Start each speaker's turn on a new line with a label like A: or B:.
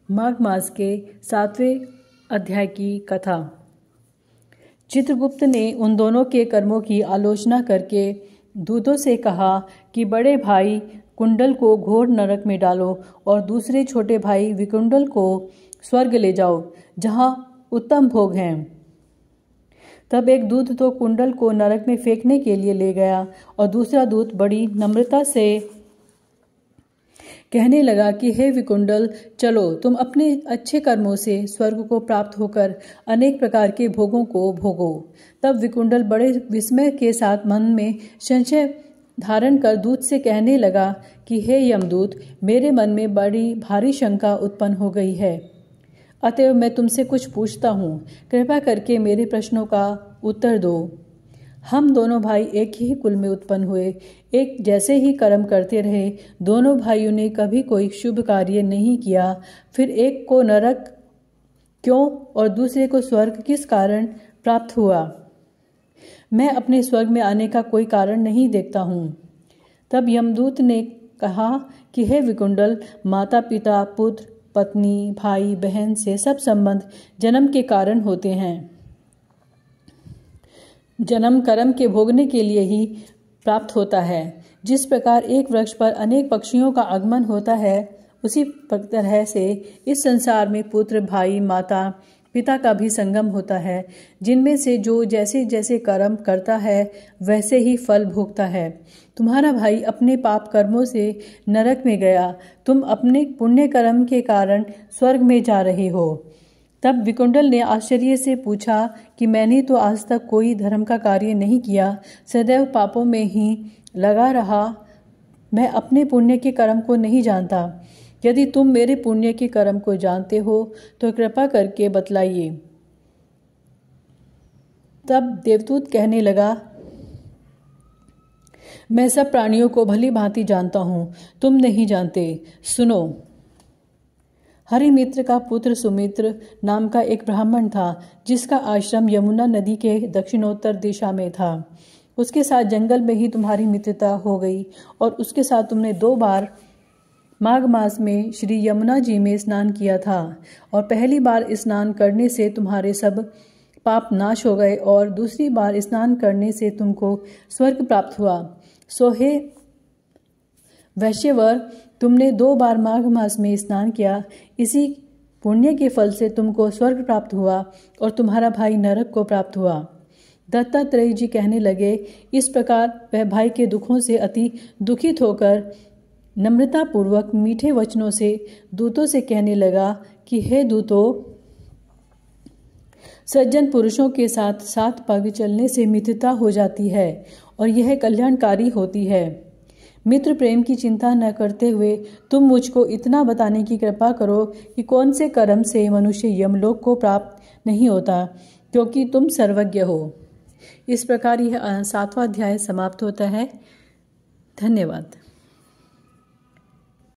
A: माघ मास के 7वें अध्याय की कथा। चित्रगुप्त ने उन दोनों के कर्मों की आलोचना करके दूतों से कहा कि बड़े भाई कुंडल को घोर नरक में डालो और दूसरे छोटे भाई विकुंडल को स्वर्ग ले जाओ, जहां उत्तम भोग हैं। तब एक दूत तो कुंडल को नरक में फेंकने के लिए ले गया और दूसरा दूत बड़ी नम्रता से कहने लगा कि हे विकुंडल, चलो, तुम अपने अच्छे कर्मों से स्वर्ग को प्राप्त होकर अनेक प्रकार के भोगों को भोगो। तब विकुंडल बड़े विस्मय के साथ मन में संशय धारण कर दूत से कहने लगा कि हे यमदूत, मेरे मन में बड़ी भारी शंका उत्पन्न हो गई है, अतएव मैं तुमसे कुछ पूछता हूँ। कृपा करके मेरे प्रश्नों का उत्तर दो। हम दोनों भाई एक ही कुल में उत्पन्न हुए, एक जैसे ही कर्म करते रहे। दोनों भाइयों ने कभी कोई शुभ कार्य नहीं किया। फिर एक को नरक क्यों और दूसरे को स्वर्ग किस कारण प्राप्त हुआ? मैं अपने स्वर्ग में आने का कोई कारण नहीं देखता हूँ। तब यमदूत ने कहा कि हे विकुंडल, माता पिता, पुत्र, पत्नी, भाई, बहन से सब संबंध जन्म के कारण होते हैं। जन्म कर्म के भोगने के लिए ही प्राप्त होता है। जिस प्रकार एक वृक्ष पर अनेक पक्षियों का आगमन होता है, उसी तरह से इस संसार में पुत्र, भाई, माता, पिता का भी संगम होता है, जिनमें से जो जैसे जैसे कर्म करता है वैसे ही फल भोगता है। तुम्हारा भाई अपने पाप कर्मों से नरक में गया, तुम अपने पुण्य कर्म के कारण स्वर्ग में जा रहे हो। तब विकुंडल ने आश्चर्य से पूछा कि मैंने तो आज तक कोई धर्म का कार्य नहीं किया, सदैव पापों में ही लगा रहा। मैं अपने पुण्य के कर्म को नहीं जानता। यदि तुम मेरे पुण्य के कर्म को जानते हो तो कृपा करके बतलाइए। तब देवदूत कहने लगा, मैं सब प्राणियों को भली भांति जानता हूँ, तुम नहीं जानते। सुनो। हरिमित्र का पुत्र सुमित्र नाम का एक ब्राह्मण था, जिसका आश्रम यमुना नदी के दक्षिणोत्तर दिशा में था। उसके साथ जंगल में ही तुम्हारी मित्रता हो गई और उसके साथ तुमने 2 बार माघ मास में श्री यमुना जी में स्नान किया था। और पहली बार स्नान करने से तुम्हारे सब पाप नाश हो गए और दूसरी बार स्नान करने से तुमको स्वर्ग प्राप्त हुआ। सो हे वैश्यवर, तुमने 2 बार माघ मास में स्नान किया, इसी पुण्य के फल से तुमको स्वर्ग प्राप्त हुआ और तुम्हारा भाई नरक को प्राप्त हुआ। दत्तात्रेय जी कहने लगे, इस प्रकार वह भाई के दुखों से अति दुखित होकर नम्रतापूर्वक मीठे वचनों से दूतों से कहने लगा कि हे दूतों, सज्जन पुरुषों के साथ 7 पग चलने से मित्रता हो जाती है और यह कल्याणकारी होती है। मित्र प्रेम की चिंता न करते हुए तुम मुझको इतना बताने की कृपा करो कि कौन से कर्म से मनुष्य यमलोक को प्राप्त नहीं होता, क्योंकि तुम सर्वज्ञ हो। इस प्रकार यह 7वां अध्याय समाप्त होता है। धन्यवाद।